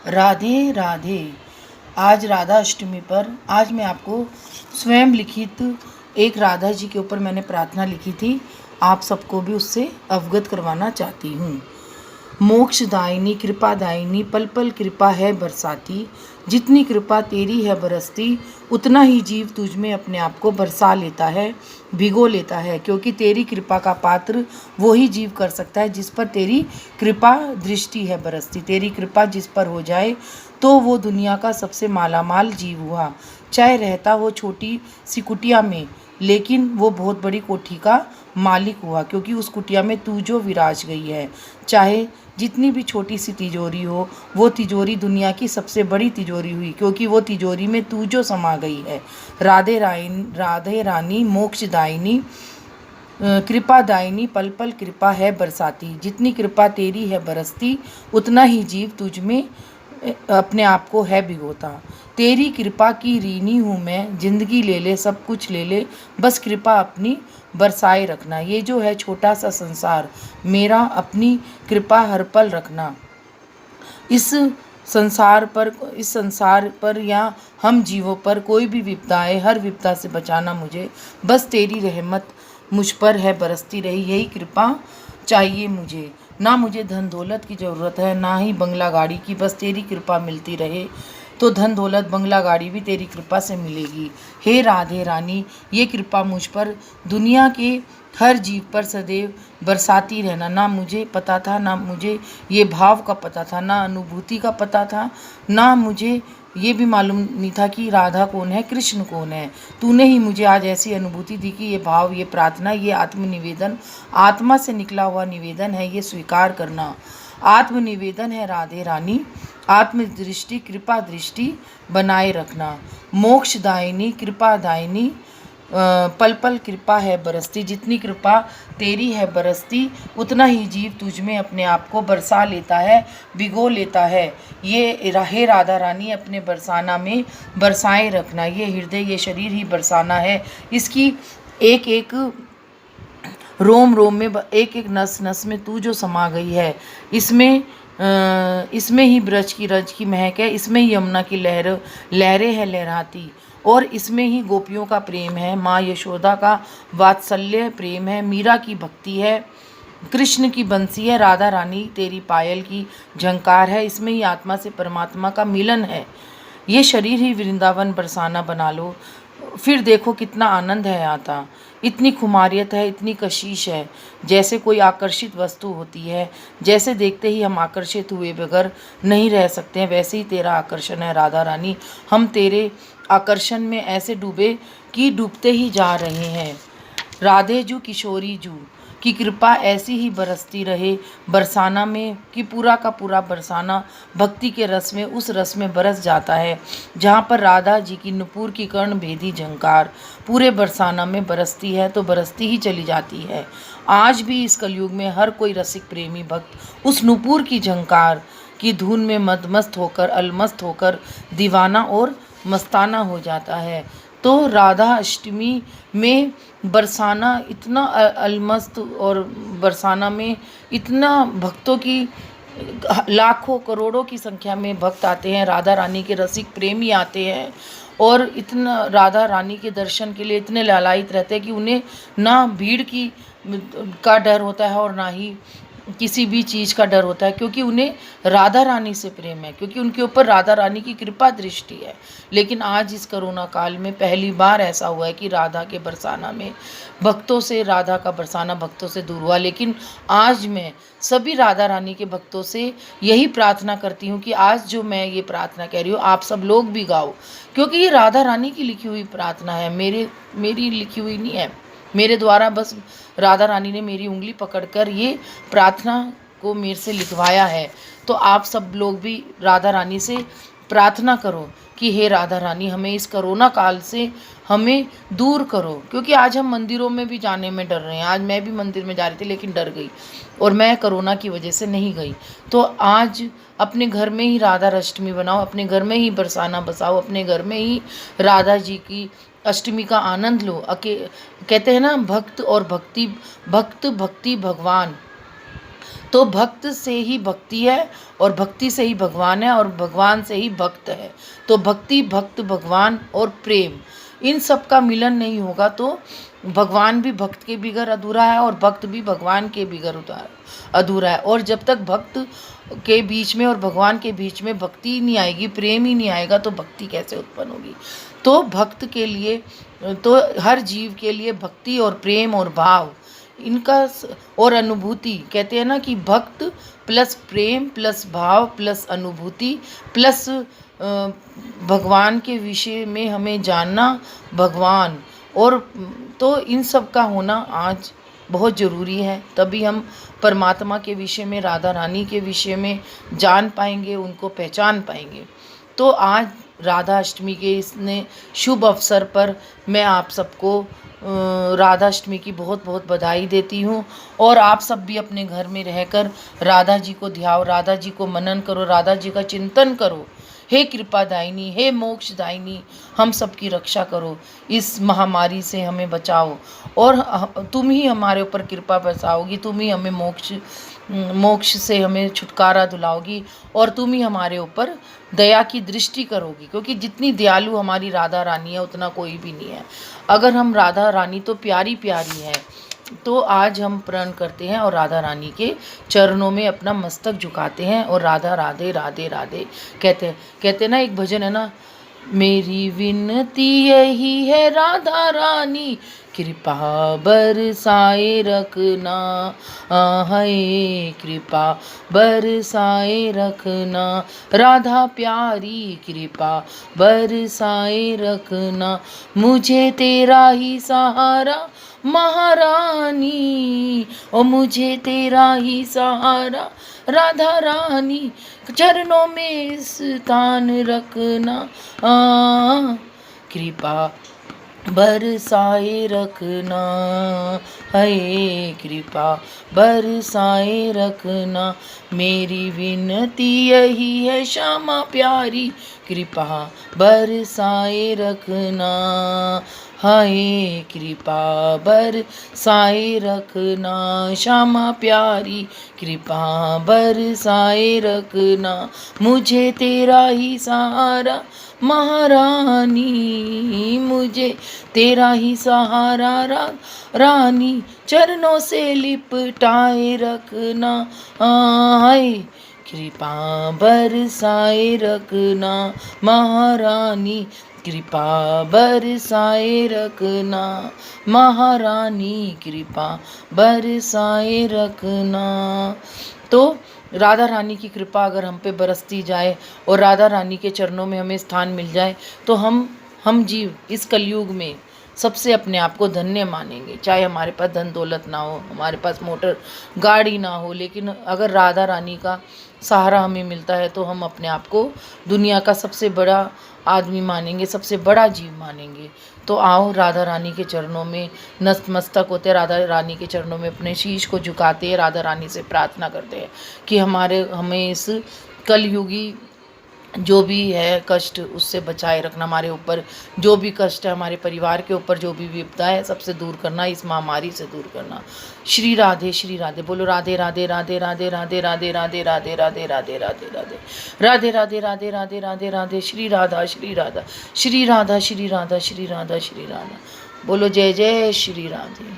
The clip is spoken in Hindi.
राधे राधे। आज राधा अष्टमी पर आज मैं आपको स्वयं लिखित एक राधा जी के ऊपर मैंने प्रार्थना लिखी थी, आप सबको भी उससे अवगत करवाना चाहती हूँ। मोक्षदायिनी कृपादायिनी पल पल कृपा है बरसाती, जितनी कृपा तेरी है बरसती, उतना ही जीव तुझ में अपने आप को बरसा लेता है, भिगो लेता है। क्योंकि तेरी कृपा का पात्र वो ही जीव कर सकता है जिस पर तेरी कृपा दृष्टि है बरसती। तेरी कृपा जिस पर हो जाए तो वो दुनिया का सबसे मालामाल जीव हुआ, चाहे रहता हो छोटी सी कुटिया में, लेकिन वो बहुत बड़ी कोठी का मालिक हुआ। क्योंकि उस कुटिया में तू जो विराज गई है, चाहे जितनी भी छोटी सी तिजोरी हो, वो तिजोरी दुनिया की सबसे बड़ी तिजोरी हुई, क्योंकि वो तिजोरी में तू जो समा गई है। राधे रानी मोक्षदायिनी कृपादायिनी पल पल कृपा है बरसाती, जितनी कृपा तेरी है बरसती, उतना ही जीव तुझ में अपने आप को है भिगोता। तेरी कृपा की ऋणी हूँ मैं, जिंदगी ले ले सब कुछ ले ले, बस कृपा अपनी बरसाए रखना। ये जो है छोटा सा संसार मेरा, अपनी कृपा हर पल रखना। इस संसार पर या हम जीवों पर कोई भी विपदा आए, हर विपदा से बचाना मुझे, बस तेरी रहमत मुझ पर है बरसती रही, यही कृपा चाहिए मुझे। ना मुझे धन दौलत की ज़रूरत है, ना ही बंगला गाड़ी की, बस तेरी कृपा मिलती रहे तो धन दौलत बंगला गाड़ी भी तेरी कृपा से मिलेगी। हे राधे रानी, ये कृपा मुझ पर, दुनिया के हर जीव पर सदैव बरसाती रहना। ना मुझे पता था, ना मुझे ये भाव का पता था, ना अनुभूति का पता था, ना मुझे ये भी मालूम नहीं था कि राधा कौन है, कृष्ण कौन है। तूने ही मुझे आज ऐसी अनुभूति दी कि ये भाव, ये प्रार्थना, ये आत्मनिवेदन, आत्मा से निकला हुआ निवेदन है, ये स्वीकार करना आत्मनिवेदन है। राधे रानी, आत्मदृष्टि कृपा दृष्टि बनाए रखना। मोक्षदायिनी कृपादायिनी पल पल कृपा है बरसती, जितनी कृपा तेरी है बरसती, उतना ही जीव तुझ में अपने आप को बरसा लेता है, भिगो लेता है। ये हे राधा रानी, अपने बरसाना में बरसाए रखना। ये हृदय, ये शरीर ही बरसाना है। इसकी एक एक रोम रोम में, एक एक नस नस में तू जो समा गई है। इसमें ही ब्रज की रज की महक है, इसमें ही यमुना की लहरें हैं लहराती, और इसमें ही गोपियों का प्रेम है, माँ यशोदा का वात्सल्य प्रेम है, मीरा की भक्ति है, कृष्ण की बंसी है, राधा रानी तेरी पायल की झंकार है। इसमें ही आत्मा से परमात्मा का मिलन है। ये शरीर ही वृंदावन बरसाना बना लो, फिर देखो कितना आनंद है आता। इतनी खुमारियत है, इतनी कशिश है, जैसे कोई आकर्षित वस्तु होती है, जैसे देखते ही हम आकर्षित हुए बगैर नहीं रह सकते हैं, वैसे ही तेरा आकर्षण है राधा रानी। हम तेरे आकर्षण में ऐसे डूबे कि डूबते ही जा रहे हैं। राधे जू किशोरी जू की कृपा ऐसी ही बरसती रहे बरसाना में, कि पूरा का पूरा बरसाना भक्ति के रस में, उस रस में बरस जाता है जहाँ पर राधा जी की नुपुर की कर्ण भेदी झंकार पूरे बरसाना में बरसती है, तो बरसती ही चली जाती है। आज भी इस कलयुग में हर कोई रसिक प्रेमी भक्त उस नुपुर की झंकार की धुन में मदमस्त होकर, अलमस्त होकर दीवाना और मस्ताना हो जाता है। तो राधा अष्टमी में बरसाना इतना अलमस्त, और बरसाना में इतना भक्तों की लाखों करोड़ों की संख्या में भक्त आते हैं, राधा रानी के रसिक प्रेमी आते हैं, और इतना राधा रानी के दर्शन के लिए इतने लालायित रहते हैं कि उन्हें ना भीड़ का डर होता है और ना ही किसी भी चीज़ का डर होता है, क्योंकि उन्हें राधा रानी से प्रेम है, क्योंकि उनके ऊपर राधा रानी की कृपा दृष्टि है। लेकिन आज इस कोरोना काल में पहली बार ऐसा हुआ है कि राधा के बरसाना में भक्तों से, राधा का बरसाना भक्तों से दूर हुआ। लेकिन आज मैं सभी राधा रानी के भक्तों से यही प्रार्थना करती हूँ कि आज जो मैं ये प्रार्थना कह रही हूँ, आप सब लोग भी गाओ, क्योंकि ये राधा रानी की लिखी हुई प्रार्थना है, मेरी लिखी हुई नहीं है। मेरे द्वारा बस राधा रानी ने मेरी उंगली पकड़कर ये प्रार्थना को मेरे से लिखवाया है। तो आप सब लोग भी राधा रानी से प्रार्थना करो कि हे राधा रानी, हमें इस कोरोना काल से हमें दूर करो। क्योंकि आज हम मंदिरों में भी जाने में डर रहे हैं। आज मैं भी मंदिर में जा रही थी लेकिन डर गई, और मैं कोरोना की वजह से नहीं गई। तो आज अपने घर में ही राधा अष्टमी बनाओ, अपने घर में ही बरसाना बसाओ, अपने घर में ही राधा जी की अष्टमी का आनंद लो। कहते हैं ना, भक्त और भक्ति, भक्त भक्ति भगवान। तो भक्त से ही भक्ति है और भक्ति से ही भगवान है और भगवान से ही भक्त है। तो भक्ति, भक्त, भगवान और प्रेम, इन सब का मिलन नहीं होगा तो भगवान भी भक्त के बिगर अधूरा है और भक्त भी भगवान के बिगर अधूरा है। और जब तक भक्त के बीच में और भगवान के बीच में भक्ति ही नहीं आएगी, प्रेम ही नहीं आएगा, तो भक्ति कैसे उत्पन्न होगी। तो भक्त के लिए, तो हर जीव के लिए भक्ति और प्रेम और भाव, इनका और अनुभूति, कहते हैं ना कि भक्त प्लस प्रेम प्लस भाव प्लस अनुभूति प्लस भगवान के विषय में हमें जानना, भगवान, और तो इन सब का होना आज बहुत ज़रूरी है। तभी हम परमात्मा के विषय में, राधा रानी के विषय में जान पाएंगे, उनको पहचान पाएंगे। तो आज राधा अष्टमी के इस शुभ अवसर पर मैं आप सबको राधा अष्टमी की बहुत बहुत बधाई देती हूँ। और आप सब भी अपने घर में रहकर राधा जी को ध्याओ, राधा जी को मनन करो, राधा जी का चिंतन करो। हे कृपादायिनी, हे मोक्षदायिनी, हम सब की रक्षा करो, इस महामारी से हमें बचाओ और तुम ही हमारे ऊपर कृपा बरसाओगी, तुम ही हमें मोक्ष से हमें छुटकारा दिलाओगी और तुम ही हमारे ऊपर दया की दृष्टि करोगी। क्योंकि जितनी दयालु हमारी राधा रानी है उतना कोई भी नहीं है। अगर हम राधा रानी तो प्यारी प्यारी है, तो आज हम प्रण करते हैं और राधा रानी के चरणों में अपना मस्तक झुकाते हैं और राधा राधे राधे राधे कहते ना, एक भजन है ना, मेरी विनती यही है राधा रानी, कृपा बरसाए रखना, है कृपा बरसाए रखना, राधा प्यारी कृपा बरसाए रखना, मुझे तेरा ही सहारा महारानी, ओ मुझे तेरा ही सहारा राधा रानी, चरणों में स्थान रखना, कृपा बरसाए रखना, है कृपा बरसाए रखना, मेरी विनती यही है श्यामा प्यारी, कृपा बरसाए रखना, हाय कृपा बरसाए रखना, श्यामा प्यारी कृपा बरसाए रखना, मुझे तेरा ही सहारा महारानी, मुझे तेरा ही सहारा रानी, चरणों से लिपटाए रखना, हाय कृपा बरसाए रखना, महारानी कृपा बरसाए रखना, महारानी कृपा बरसाए रखना। तो राधा रानी की कृपा अगर हम पे बरसती जाए और राधा रानी के चरणों में हमें स्थान मिल जाए तो हम जीव इस कलयुग में सबसे अपने आप को धन्य मानेंगे। चाहे हमारे पास धन दौलत ना हो, हमारे पास मोटर गाड़ी ना हो, लेकिन अगर राधा रानी का सहारा हमें मिलता है तो हम अपने आप को दुनिया का सबसे बड़ा आदमी मानेंगे, सबसे बड़ा जीव मानेंगे। तो आओ राधा रानी के चरणों में नतमस्तक होते, राधा रानी के चरणों में अपने शीश को झुकाते हैं, राधा रानी से प्रार्थना करते हैं कि हमें इस कलयुगी जो भी है कष्ट उससे बचाए रखना, हमारे ऊपर जो भी कष्ट है, हमारे परिवार के ऊपर जो भी विपदा है सबसे दूर करना, इस महामारी से दूर करना। श्री राधे बोलो, राधे राधे राधे राधे राधे राधे राधे राधे राधे राधे राधे राधे राधे राधे राधे राधे राधे राधे, श्री राधा श्री राधा श्री राधा श्री राधा श्री राधा श्री राधा। बोलो जय जय श्री राधे।